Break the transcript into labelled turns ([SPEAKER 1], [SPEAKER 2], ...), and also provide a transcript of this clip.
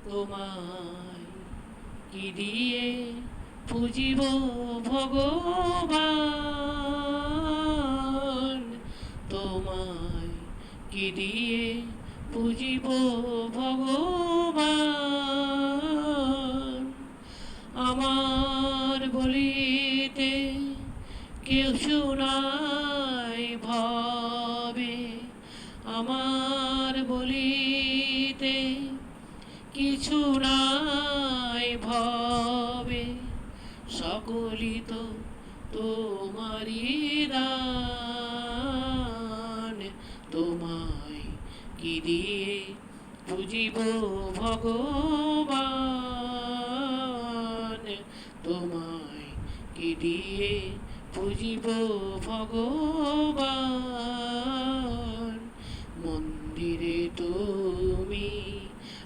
[SPEAKER 1] তোমায় কি দিয়ে পুজিব ভগবান, তোমায় কি দিয়ে পুজিব ভগবান। আমার বলিতে কেউ শুনাই ভাবে, আমার বলিতে কিছু নাই ভাবে, সকলই তো তোমারই দান। তোমায় কি দিয়ে পুজিব ভগবান, তোমায় কি দিয়ে পুজিব ভগবান। মন্দিরে তুমি